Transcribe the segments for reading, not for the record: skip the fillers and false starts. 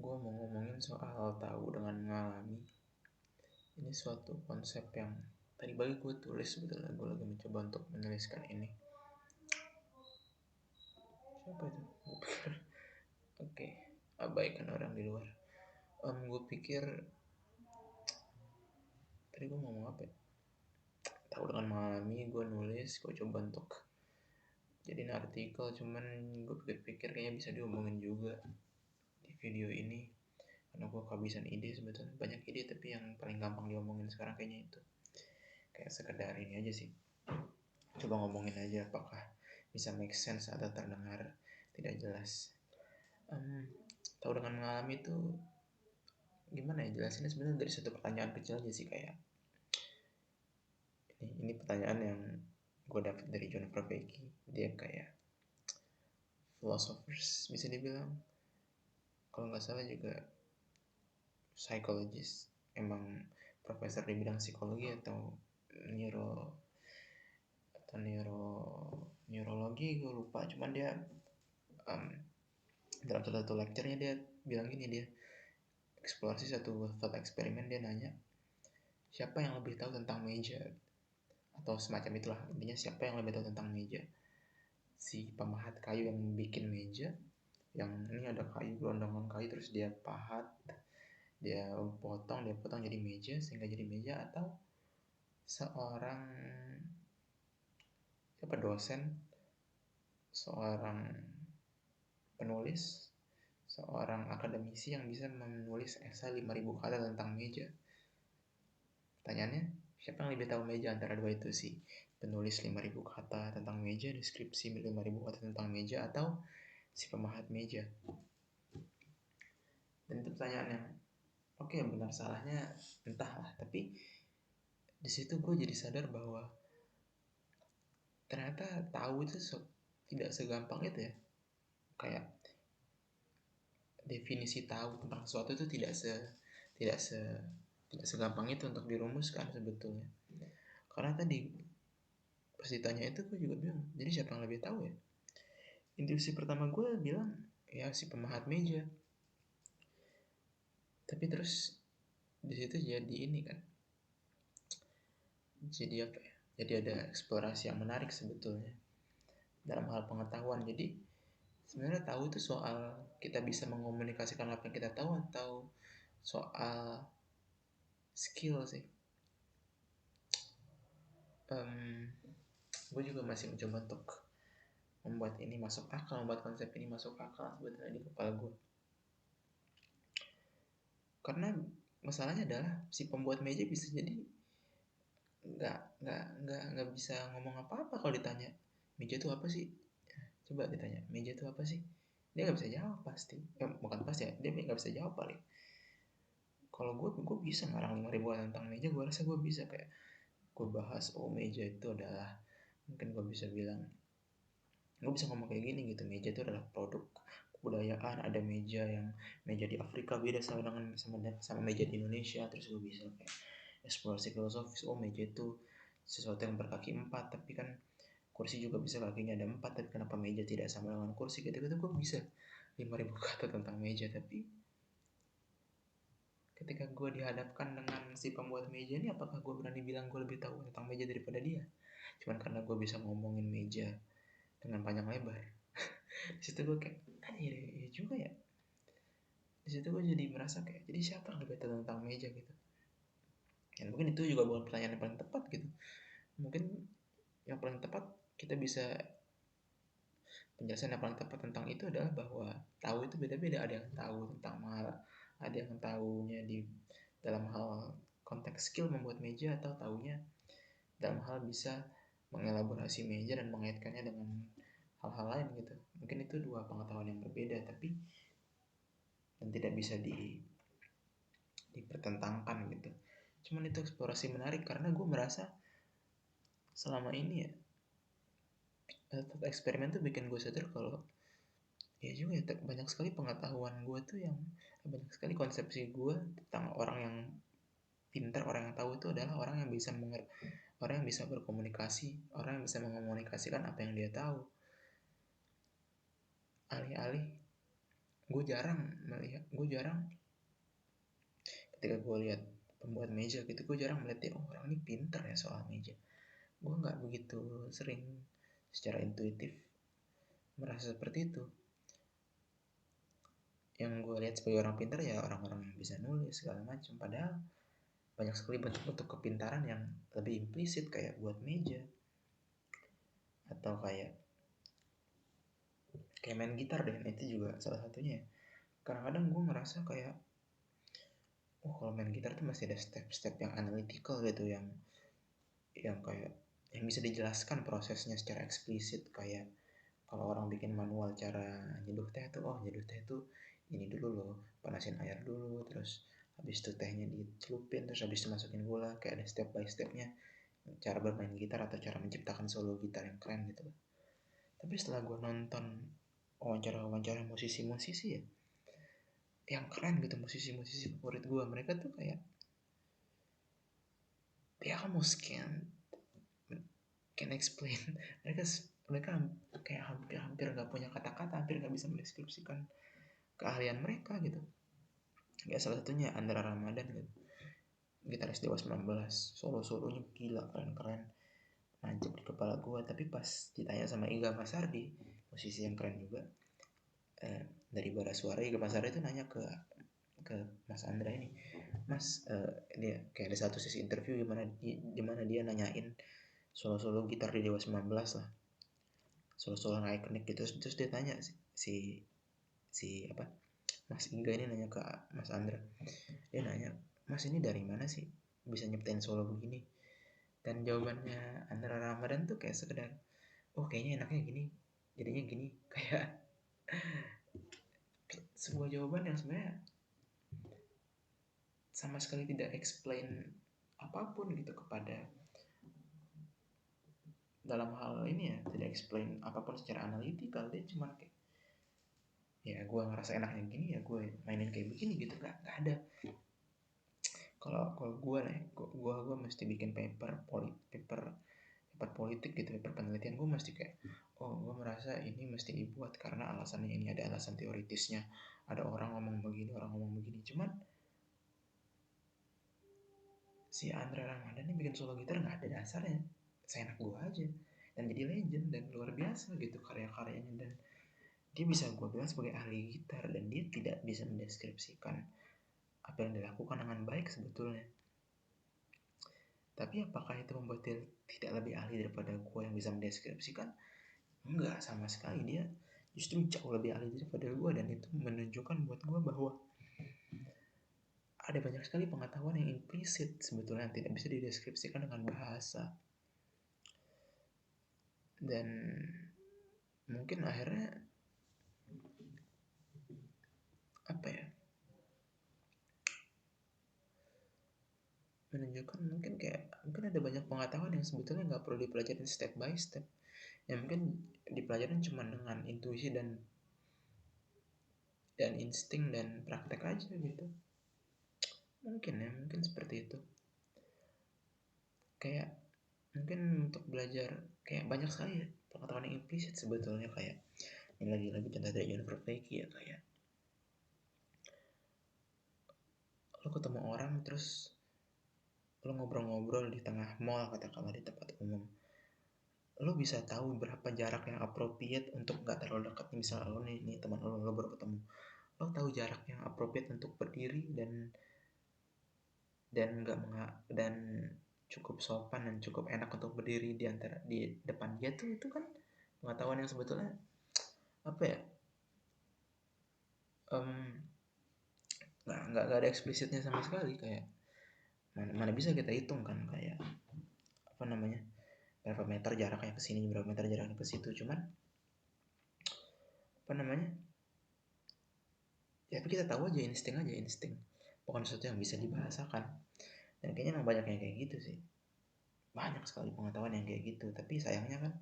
Gue mau ngomongin soal tahu dengan mengalami. Ini suatu konsep yang tadi pagi gue tulis sebetulnya. Gue lagi mencoba untuk menuliskan ini. Siapa itu? Gue pikir, oke, abaikan orang di luar. Gue pikir tadi gue ngomong apa ya? Tahu dengan mengalami, gue nulis, gue coba untuk jadiin artikel. Cuman gue pikir-pikir kayaknya bisa diomongin juga di video ini. Karena gue kehabisan ide sebetulnya. Banyak ide tapi yang paling gampang diomongin sekarang kayaknya itu. Kayak sekedar ini aja sih, coba ngomongin aja apakah bisa make sense atau terdengar tidak jelas. Tahu dengan mengalami itu gimana ya jelasinnya, sebenarnya dari satu pertanyaan kecil aja sih. Kayak ini pertanyaan yang gue dapat dari John Vervaeke. Dia kayak philosophers bisa dibilang, kalau nggak salah juga psychologist, emang profesor di bidang psikologi atau neurologi, gue lupa. Cuman dia dalam satu lecture-nya dia bilang gini, dia eksplorasi satu thought eksperimen. Dia nanya siapa yang lebih tahu tentang meja, atau semacam itulah intinya, siapa yang lebih tahu tentang meja. Si pemahat kayu yang bikin meja, yang ini ada kayu, gelondongan kayu, terus dia pahat, dia potong jadi meja sehingga jadi meja, atau seorang dosen, seorang penulis, seorang akademisi yang bisa menulis esai 5.000 kata tentang meja. Pertanyaannya, siapa yang lebih tahu meja antara dua itu? Si penulis 5.000 kata tentang meja, deskripsi 5.000 kata tentang meja, atau si pemahat meja? Dan itu pertanyaan yang oke, benar salahnya entahlah, tapi di situ gue jadi sadar bahwa ternyata tahu itu tidak segampang itu ya. Kayak definisi tahu tentang sesuatu itu tidak segampang itu untuk dirumuskan sebetulnya. Karena tadi pas ditanya itu gue juga bilang, jadi siapa yang lebih tahu ya? Intuisi pertama gue bilang ya si pemahat meja. Tapi terus di situ jadi ini kan, jadi apa ya? Jadi ada eksplorasi yang menarik sebetulnya dalam hal pengetahuan. Jadi sebenarnya tahu itu soal kita bisa mengkomunikasikan apa yang kita tahu, atau soal skill sih. Gue juga masih mencoba untuk membuat ini masuk akal, membuat konsep ini masuk akal sebetulnya di kepala gue. Karena masalahnya adalah si pembuat meja bisa jadi nggak bisa ngomong apa-apa kalau ditanya meja itu apa sih. Coba ditanya meja itu apa sih, dia nggak bisa jawab pasti. Bukan pasti ya, dia nggak bisa jawab paling. Kalau gue bisa ngarang 5.000 tentang meja. Gue rasa gue bisa, kayak gue bahas meja itu adalah, mungkin gue bisa bilang, gue bisa ngomong kayak gini gitu, meja itu adalah produk kebudayaan. Ada meja di Afrika beda sama meja di Indonesia. Terus gue bisa kayak eksplorasi filosofis, meja itu sesuatu yang berkaki 4, tapi kan kursi juga bisa kakinya ada 4, tapi kenapa meja tidak sama dengan kursi? Gitu-gitu gue bisa 5.000 kata tentang meja. Tapi ketika gue dihadapkan dengan si pembuat meja ini, apakah gue berani bilang gue lebih tahu tentang meja daripada dia? Cuman karena gue bisa ngomongin meja dengan panjang lebar. Di situ gue kayak, ya juga ya. Di situ gue jadi merasa kayak, jadi siapa yang lebih tahu tentang meja gitu? Dan mungkin itu juga bukan pertanyaan yang paling tepat gitu. Mungkin yang paling tepat, kita bisa, penjelasan yang paling tepat tentang itu adalah bahwa tahu itu beda-beda. Ada yang tahu tentang hal, ada yang tahunya di dalam hal konteks skill membuat meja, atau tahunya dalam hal bisa mengelaborasi meja dan mengaitkannya dengan hal-hal lain gitu. Mungkin itu dua pengetahuan yang berbeda, tapi dan tidak bisa dipertentangkan gitu. Cuman itu eksplorasi menarik, karena gue merasa selama ini ya, eksperimen tuh bikin gue sadar kalau ya juga ya, banyak sekali pengetahuan gue tuh yang, banyak sekali konsepsi gue tentang orang yang pintar, orang yang tahu itu adalah orang yang bisa orang yang bisa berkomunikasi, orang yang bisa mengomunikasikan apa yang dia tahu. Alih-alih gue jarang ketika gue lihat pembuat meja gitu, gue jarang melihat dia, oh orang ini pinter ya soal meja. Gue nggak begitu sering secara intuitif merasa seperti itu. Yang gue lihat sebagai orang pintar ya orang-orang yang bisa nulis segala macam. Padahal banyak sekali bentuk-bentuk kepintaran yang lebih implisit, kayak buat meja atau kayak main gitar deh. Itu juga salah satunya. Kadang-kadang gue ngerasa kayak, oh kalau main gitar tuh masih ada step-step yang analytical gitu, yang kayak yang bisa dijelaskan prosesnya secara eksplisit. Kayak kalau orang bikin manual cara nyeduh teh tuh, oh nyeduh teh tuh ini dulu loh, panasin air dulu, terus habis itu tehnya dicelupin, terus habis itu masukin gula, kayak ada step by stepnya cara bermain gitar atau cara menciptakan solo gitar yang keren gitu. Tapi setelah gue nonton wawancara musisi-musisi ya, yang keren gitu, musisi-musisi favorit gue, mereka tuh kayak they almost can explain. mereka kayak hampir nggak punya kata-kata, hampir nggak bisa mendeskripsikan keahlian mereka gitu. Ya salah satunya Andra Ramadan gitu, gitaris Dewa 19, solo-solonya gila, keren-keren, nancep di kepala gue. Tapi pas ditanya sama Iga Masardi, musisi yang keren juga, dari Bara Suara, Iga Masardi itu nanya ke Mas Andra ini, Mas, dia kayak ada satu sesi interview dimana dia nanyain solo-solo gitar di Dewa 19 lah, solo-solo yang ikonik gitu. Terus dia tanya si apa, Mas Iga ini nanya ke Mas Andra, dia nanya, Mas ini dari mana sih bisa nyiptain solo begini? Dan jawabannya Andra Ramadan tuh kayak sekedar, oh kayaknya enaknya gini, jadinya gini. Kayak sebuah jawaban yang sebenarnya sama sekali tidak explain apapun gitu kepada, dalam hal ini ya, tidak explain apapun secara analitikal. Dia cuma kayak, ya gue ngerasa enaknya gini ya gue mainin kayak begini gitu. Gak ada. Kalau gue nih, gue mesti bikin paper politik gitu, paper penelitian, gue mesti kayak, oh gue merasa ini mesti dibuat karena alasannya ini, ada alasan teoritisnya, ada orang ngomong begini, orang ngomong begini. Cuman si Andra Ramadan ini bikin solo gitar nggak ada dasarnya, seenak gue aja, dan jadi legend dan luar biasa gitu karya-karyanya. Dan dia bisa gue bilang sebagai ahli gitar, dan dia tidak bisa mendeskripsikan apa yang dilakukan dengan baik sebetulnya. Tapi apakah itu membuat dia tidak lebih ahli daripada gue yang bisa mendeskripsikan? Enggak, sama sekali. Dia justru jauh lebih ahli daripada gue, dan itu menunjukkan buat gue bahwa ada banyak sekali pengetahuan yang implisit sebetulnya, yang tidak bisa dideskripsikan dengan bahasa. Dan mungkin akhirnya apa ya, menunjukkan mungkin ada banyak pengetahuan yang sebetulnya nggak perlu dipelajari step by step, yang mungkin dipelajarin cuma dengan intuisi dan insting dan praktek aja gitu. Mungkin seperti itu. Kayak mungkin untuk belajar, kayak banyak sekali ya pengetahuan yang implisit sebetulnya. Kayak ini lagi-lagi contoh dari John Vervaeke ya, kayak lo ketemu orang terus lo ngobrol-ngobrol di tengah mall, katakanlah di tempat umum, lo bisa tahu berapa jarak yang appropriate untuk nggak terlalu dekat. Misalnya lo nih teman lo baru ketemu, lo tahu jarak yang appropriate untuk berdiri dan cukup sopan dan cukup enak untuk berdiri di depan dia tuh. Itu kan pengetahuan yang sebetulnya apa ya, nggak ada eksplisitnya sama sekali. Kayak mana bisa kita hitung kan, kayak apa namanya, berapa meter jaraknya ke sini, berapa meter jaraknya ke situ. Cuman apa namanya, ya tapi kita tahu aja, insting bukan sesuatu yang bisa dibahasakan. Dan kayaknya emang banyak yang kayak gitu sih, banyak sekali pengetahuan yang kayak gitu. Tapi sayangnya kan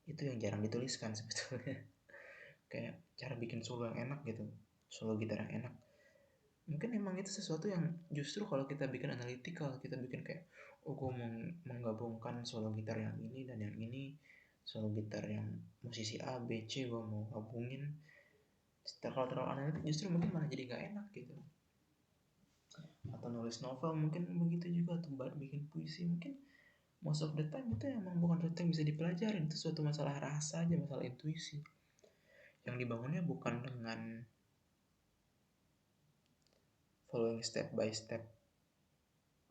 itu yang jarang dituliskan sebetulnya. Kayak cara bikin solo yang enak gitu, solo gitar yang enak, mungkin emang itu sesuatu yang justru kalau kita bikin analytical, kita bikin kayak, oh gue mau menggabungkan solo gitar yang ini dan yang ini, solo gitar yang musisi A, B, C gue mau gabungin, Kalau terlalu analitik justru mungkin malah jadi nggak enak gitu. Atau nulis novel mungkin begitu juga, atau bikin puisi mungkin most of the time itu emang bukan sesuatu yang bisa dipelajarin, itu suatu masalah rasa aja, masalah intuisi yang dibangunnya bukan dengan following step by step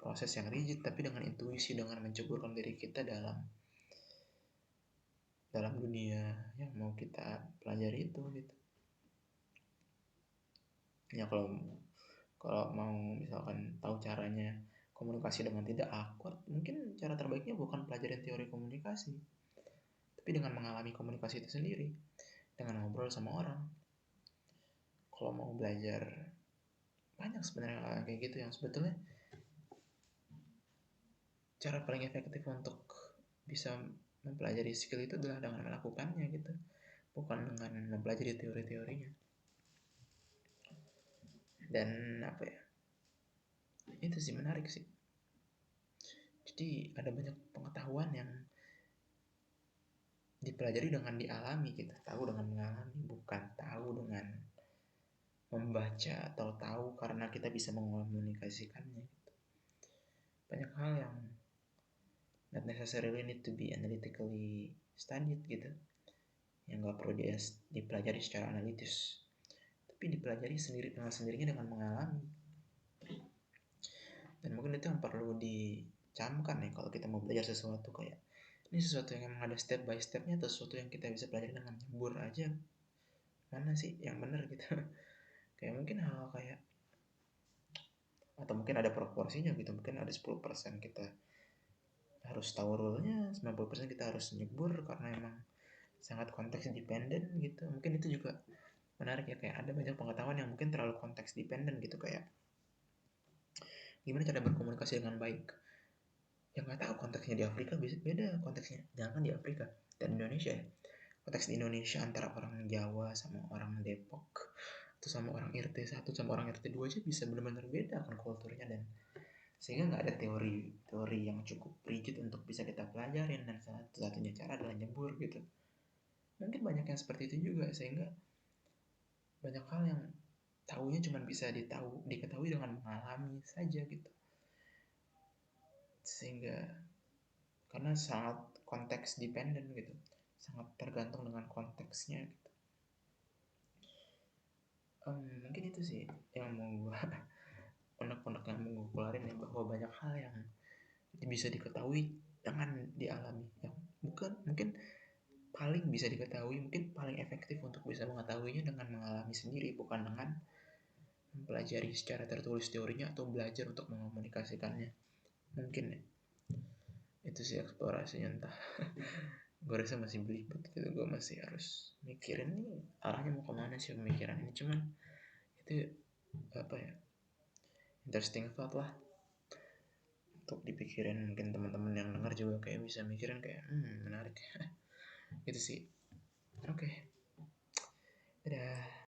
proses yang rigid, tapi dengan intuisi, dengan menceburkan diri kita dalam dunia yang mau kita pelajari itu gitu. Ya kalau mau misalkan tahu caranya komunikasi dengan tidak awkward, mungkin cara terbaiknya bukan pelajarin teori komunikasi, tapi dengan mengalami komunikasi itu sendiri, dengan ngobrol sama orang. Kalau mau belajar banyak sebenarnya kayak gitu yang sebetulnya cara paling efektif untuk bisa mempelajari skill itu adalah dengan melakukannya gitu, bukan dengan mempelajari teori-teorinya. Dan apa ya, itu sih menarik sih. Jadi ada banyak pengetahuan yang dipelajari dengan dialami gitu, tahu dengan mengalami, bukan tahu dengan membaca atau tahu karena kita bisa mengomunikasikannya gitu. Banyak hal yang not necessarily need to be analytically studied gitu, yang gak perlu dipelajari secara analitis, tapi dipelajari sendiri dengan sendirinya dengan mengalami. Dan mungkin itu yang perlu dicamkan ya kalau kita mau belajar sesuatu, kayak ini sesuatu yang emang ada step by stepnya atau sesuatu yang kita bisa pelajari dengan nyebur aja, mana sih yang benar gitu. Kayak mungkin hal kayak, atau mungkin ada proporsinya gitu, mungkin ada 10% kita harus tahu rule-nya, 90% kita harus nyebur karena emang sangat konteks dependent gitu. Mungkin itu juga menarik ya, kayak ada banyak pengetahuan yang mungkin terlalu konteks dependent gitu, kayak gimana cara berkomunikasi dengan baik. Yang nggak tahu konteksnya di Afrika beda konteksnya, jangan di Afrika dan Indonesia ya. Konteks di Indonesia antara orang Jawa sama orang Depok, atau sama orang RT 1 sama orang RT 2 aja bisa benar-benar beda kan kulturnya, dan sehingga nggak ada teori yang cukup rigid untuk bisa kita pelajarin, dan satu-satunya cara adalah nyebur gitu. Mungkin banyak yang seperti itu juga, sehingga banyak hal yang tahunya cuma bisa diketahui dengan mengalami saja gitu, sehingga karena sangat konteks dependent gitu, sangat tergantung dengan konteksnya gitu. Mungkin itu sih yang mau gue unek-unek yang mau gue keluarin ya, bahwa banyak hal yang bisa diketahui dengan dialami, yang bukan mungkin paling bisa diketahui, mungkin paling efektif untuk bisa mengetahuinya dengan mengalami sendiri, bukan dengan mempelajari secara tertulis teorinya atau belajar untuk mengomunikasikannya. Mungkin ya itu sih eksplorasinya, entah gue rasa masih belibet gitu, gue masih harus mikirin nih arahnya mau kemana sih pemikiran ini. Cuman itu apa ya, interesting thought lah untuk dipikirin. Mungkin teman-teman yang dengar juga kayak bisa mikirin kayak menarik gitu sih. Oke. Dadah.